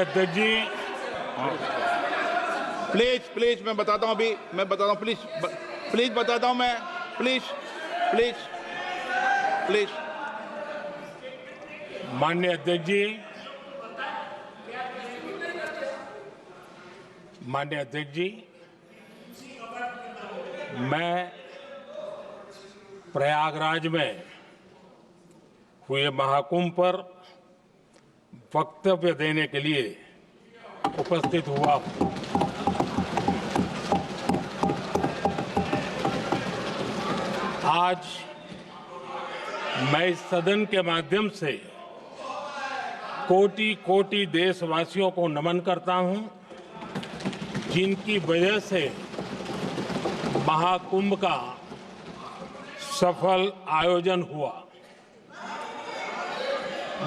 अध्यक्ष जी, प्लीज मैं बताता हूँ, अभी मैं बताता हूँ, प्लीज बताता हूँ मैं, प्लीज। माननीय अध्यक्ष जी, माननीय अध्यक्ष जी, मैं प्रयागराज में हुए महाकुंभ पर वक्तव्य देने के लिए उपस्थित हुआ हूं। आज मैं इस सदन के माध्यम से कोटि कोटि देशवासियों को नमन करता हूं, जिनकी वजह से महाकुंभ का सफल आयोजन हुआ।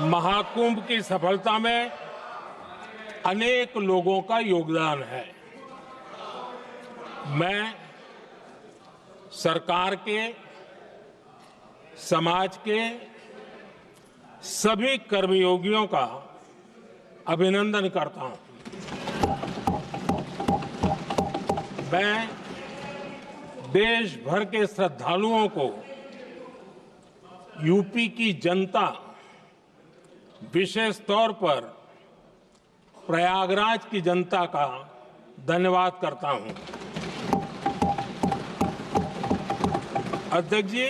महाकुंभ की सफलता में अनेक लोगों का योगदान है। मैं सरकार के, समाज के सभी कर्मयोगियों का अभिनंदन करता हूं। मैं देश भर के श्रद्धालुओं को, यूपी की जनता, विशेष तौर पर प्रयागराज की जनता का धन्यवाद करता हूं। अध्यक्ष जी,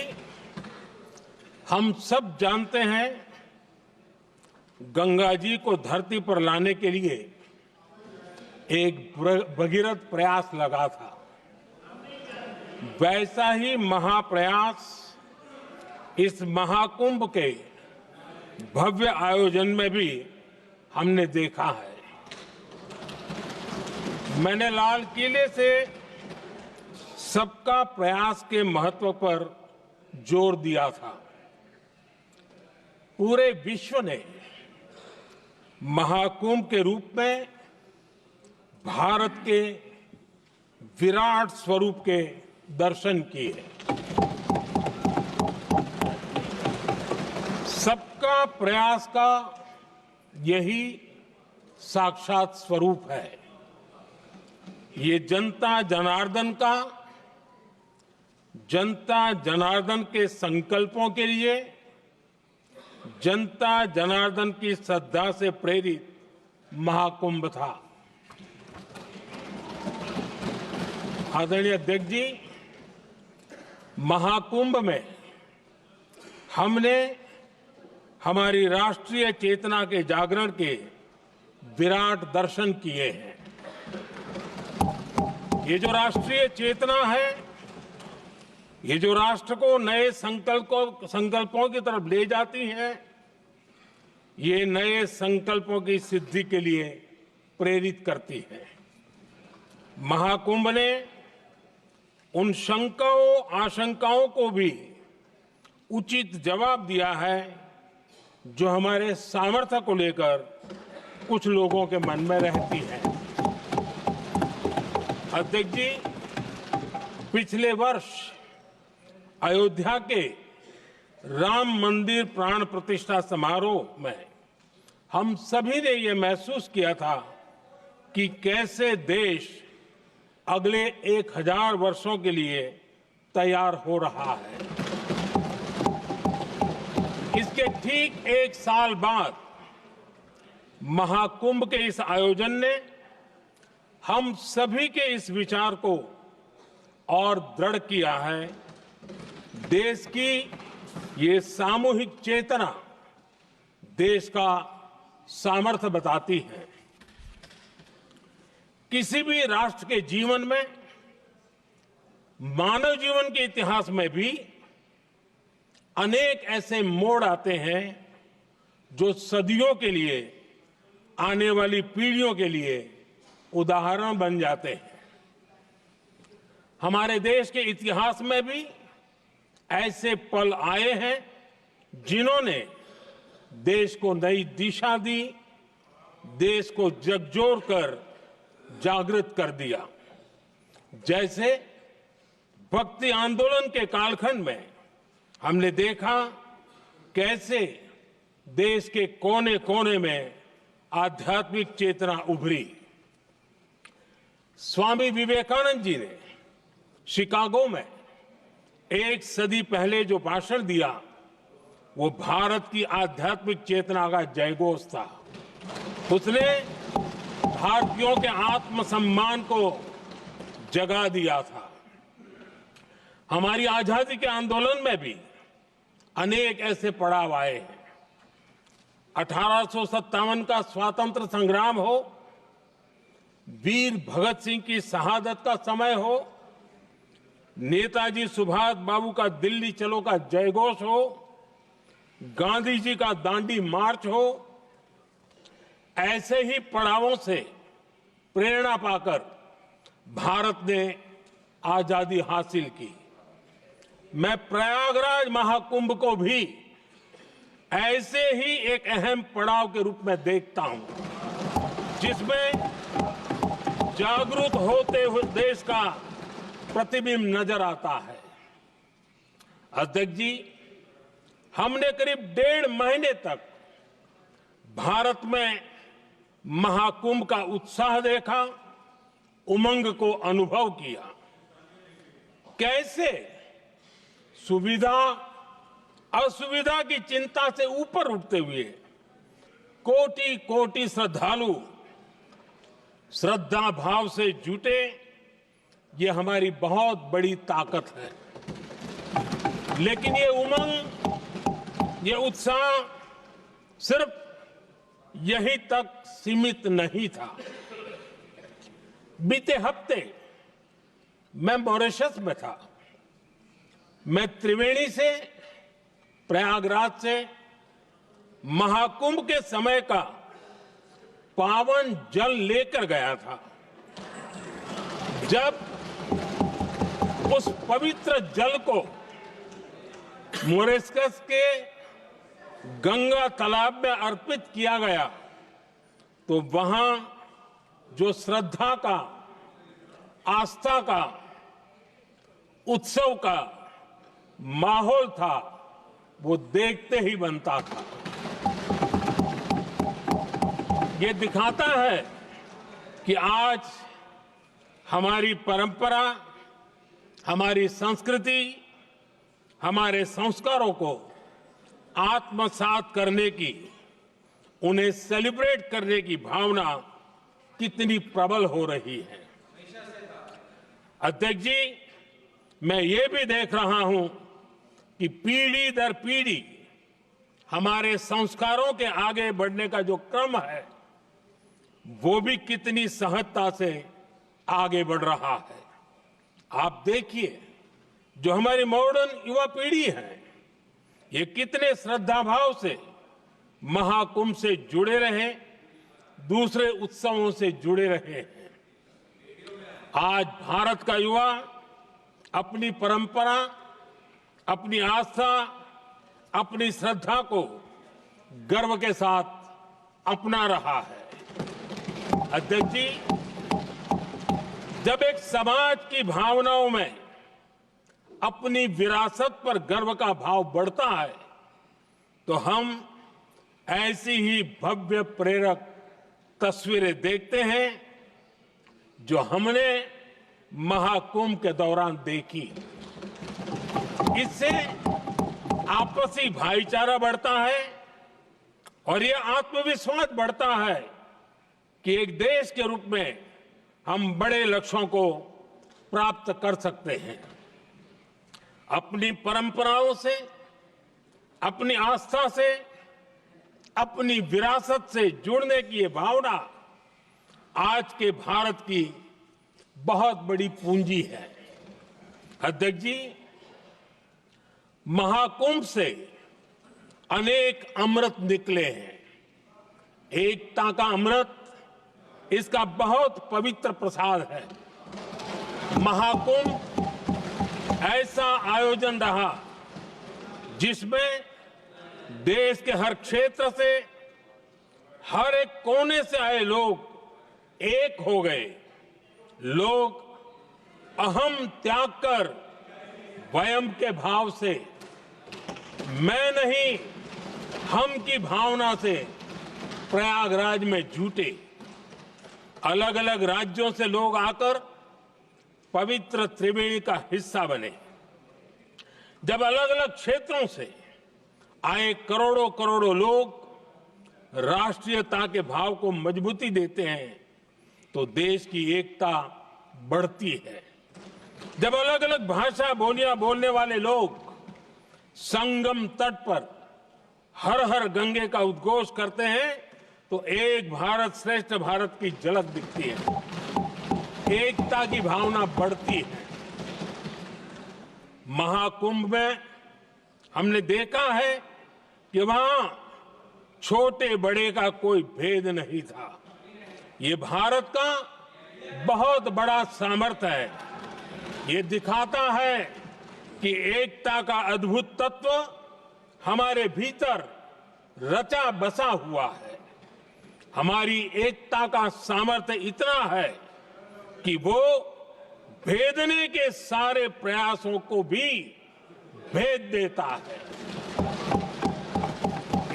हम सब जानते हैं, गंगा जी को धरती पर लाने के लिए एक भगीरथ प्रयास लगा था। वैसा ही महाप्रयास इस महाकुंभ के भव्य आयोजन में भी हमने देखा है। मैंने लाल किले से सबका प्रयास के महत्व पर जोर दिया था। पूरे विश्व ने महाकुंभ के रूप में भारत के विराट स्वरूप के दर्शन किए। सबका प्रयास का यही साक्षात स्वरूप है। ये जनता जनार्दन के संकल्पों के लिए, जनता जनार्दन की श्रद्धा से प्रेरित महाकुंभ था। आदरणीय अध्यक्ष जी, महाकुंभ में हमने हमारी राष्ट्रीय चेतना के जागरण के विराट दर्शन किए हैं। ये जो राष्ट्रीय चेतना है, ये जो राष्ट्र को नए संकल्पों की तरफ ले जाती है, ये नए संकल्पों की सिद्धि के लिए प्रेरित करती है। महाकुंभ ने उन शंकाओं, आशंकाओं को भी उचित जवाब दिया है जो हमारे सामर्थ्य को लेकर कुछ लोगों के मन में रहती है। अध्यक्ष जी, पिछले वर्ष अयोध्या के राम मंदिर प्राण प्रतिष्ठा समारोह में हम सभी ने ये महसूस किया था कि कैसे देश अगले 1000 वर्षों के लिए तैयार हो रहा है। इसके ठीक 1 साल बाद महाकुंभ के इस आयोजन ने हम सभी के इस विचार को और दृढ़ किया है। देश की ये सामूहिक चेतना देश का सामर्थ्य बताती है। किसी भी राष्ट्र के जीवन में, मानव जीवन के इतिहास में भी अनेक ऐसे मोड़ आते हैं जो सदियों के लिए, आने वाली पीढ़ियों के लिए उदाहरण बन जाते हैं। हमारे देश के इतिहास में भी ऐसे पल आए हैं जिन्होंने देश को नई दिशा दी, देश को झकझोर कर जागृत कर दिया। जैसे भक्ति आंदोलन के कालखंड में हमने देखा कैसे देश के कोने कोने में आध्यात्मिक चेतना उभरी। स्वामी विवेकानंद जी ने शिकागो में एक सदी पहले जो भाषण दिया, वो भारत की आध्यात्मिक चेतना का जयघोष था। उसने भारतीयों के आत्मसम्मान को जगा दिया था। हमारी आजादी के आंदोलन में भी अनेक ऐसे पड़ाव आए हैं। 1857 का स्वतंत्र संग्राम हो, वीर भगत सिंह की शहादत का समय हो, नेताजी सुभाष बाबू का दिल्ली चलो का जयघोष हो, गांधी जी का दांडी मार्च हो, ऐसे ही पड़ावों से प्रेरणा पाकर भारत ने आजादी हासिल की। मैं प्रयागराज महाकुंभ को भी ऐसे ही एक अहम पड़ाव के रूप में देखता हूं, जिसमें जागरूक होते हुए देश का प्रतिबिंब नजर आता है। अध्यक्ष जी, हमने करीब 1.5 महीने तक भारत में महाकुंभ का उत्साह देखा, उमंग को अनुभव किया। कैसे सुविधा असुविधा की चिंता से ऊपर उठते हुए कोटि कोटि श्रद्धालु श्रद्धा भाव से जुटे, ये हमारी बहुत बड़ी ताकत है। लेकिन ये उमंग, ये उत्साह सिर्फ यहीं तक सीमित नहीं था। बीते हफ्ते मैं मॉरिशस में था। मैं त्रिवेणी से, प्रयागराज से महाकुंभ के समय का पावन जल लेकर गया था। जब उस पवित्र जल को मॉरिशस के गंगा तालाब में अर्पित किया गया, तो वहां जो श्रद्धा का, आस्था का, उत्सव का माहौल था, वो देखते ही बनता था। ये दिखाता है कि आज हमारी परंपरा, हमारी संस्कृति, हमारे संस्कारों को आत्मसात करने की, उन्हें सेलिब्रेट करने की भावना कितनी प्रबल हो रही है। अध्यक्ष जी, मैं ये भी देख रहा हूं कि पीढ़ी दर पीढ़ी हमारे संस्कारों के आगे बढ़ने का जो क्रम है, वो भी कितनी सहजता से आगे बढ़ रहा है। आप देखिए, जो हमारी मॉडर्न युवा पीढ़ी है, ये कितने श्रद्धा भाव से महाकुंभ से जुड़े रहे, दूसरे उत्सवों से जुड़े रहे हैं। आज भारत का युवा अपनी परंपरा, अपनी आस्था, अपनी श्रद्धा को गर्व के साथ अपना रहा है। अध्यक्ष जी, जब एक समाज की भावनाओं में अपनी विरासत पर गर्व का भाव बढ़ता है, तो हम ऐसी ही भव्य प्रेरक तस्वीरें देखते हैं जो हमने महाकुंभ के दौरान देखी। इससे आपसी भाईचारा बढ़ता है और ये आत्मविश्वास बढ़ता है कि एक देश के रूप में हम बड़े लक्ष्यों को प्राप्त कर सकते हैं। अपनी परंपराओं से, अपनी आस्था से, अपनी विरासत से जुड़ने की ये भावना आज के भारत की बहुत बड़ी पूंजी है। अध्यक्ष जी, महाकुंभ से अनेक अमृत निकले हैं। एकता का अमृत इसका बहुत पवित्र प्रसाद है। महाकुंभ ऐसा आयोजन रहा जिसमें देश के हर क्षेत्र से, हर एक कोने से आए लोग एक हो गए। लोग अहम त्याग कर वयम के भाव से, मैं नहीं हम की भावना से प्रयागराज में जुटे। अलग अलग राज्यों से लोग आकर पवित्र त्रिवेणी का हिस्सा बने। जब अलग अलग क्षेत्रों से आए करोड़ों करोड़ों लोग राष्ट्रीयता के भाव को मजबूती देते हैं तो देश की एकता बढ़ती है। जब अलग अलग भाषा बोलियां बोलने वाले लोग संगम तट पर हर हर गंगे का उद्घोष करते हैं तो एक भारत श्रेष्ठ भारत की झलक दिखती है, एकता की भावना बढ़ती है। महाकुंभ में हमने देखा है कि वहां छोटे बड़े का कोई भेद नहीं था। ये भारत का बहुत बड़ा सामर्थ्य है। ये दिखाता है कि एकता का अद्भुत तत्व हमारे भीतर रचा बसा हुआ है। हमारी एकता का सामर्थ्य इतना है कि वो भेदने के सारे प्रयासों को भी भेद देता है।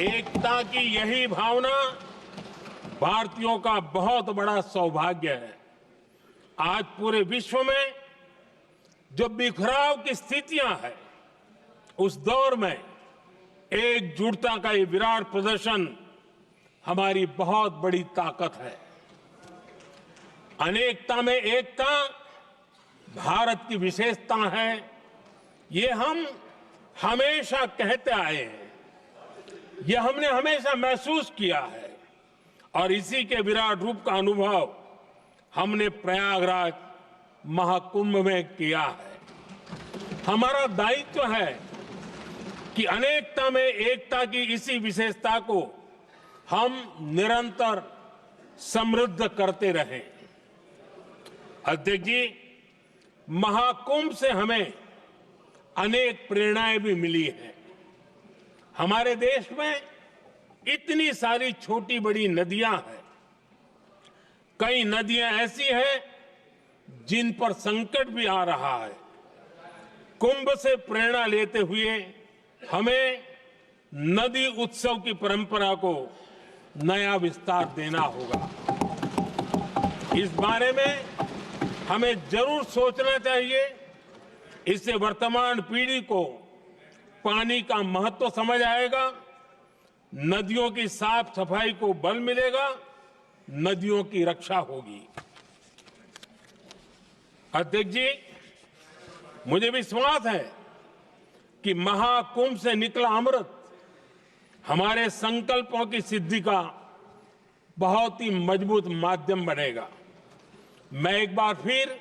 एकता की यही भावना भारतीयों का बहुत बड़ा सौभाग्य है। आज पूरे विश्व में जो बिखराव की स्थितियां हैं, उस दौर में एकजुटता का ये विराट प्रदर्शन हमारी बहुत बड़ी ताकत है। अनेकता में एकता भारत की विशेषता है, ये हम हमेशा कहते आए हैं, ये हमने हमेशा महसूस किया है और इसी के विराट रूप का अनुभव हमने प्रयागराज महाकुंभ में किया है। हमारा दायित्व है कि अनेकता में एकता की इसी विशेषता को हम निरंतर समृद्ध करते रहें। अध्यक्ष जी, महाकुंभ से हमें अनेक प्रेरणाएं भी मिली हैं। हमारे देश में इतनी सारी छोटी बड़ी नदियां हैं। कई नदियां ऐसी हैं जिन पर संकट भी आ रहा है। कुंभ से प्रेरणा लेते हुए हमें नदी उत्सव की परंपरा को नया विस्तार देना होगा। इस बारे में हमें जरूर सोचना चाहिए। इससे वर्तमान पीढ़ी को पानी का महत्व समझ आएगा, नदियों की साफ सफाई को बल मिलेगा, नदियों की रक्षा होगी। अध्यक्ष जी, मुझे विश्वास है कि महाकुंभ से निकला अमृत हमारे संकल्पों की सिद्धि का बहुत ही मजबूत माध्यम बनेगा। मैं एक बार फिर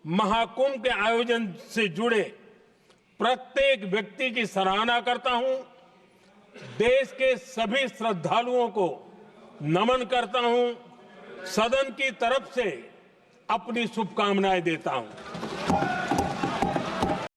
महाकुंभ के आयोजन से जुड़े प्रत्येक व्यक्ति की सराहना करता हूं। देश के सभी श्रद्धालुओं को नमन करता हूं। सदन की तरफ से अपनी शुभकामनाएं देता हूं।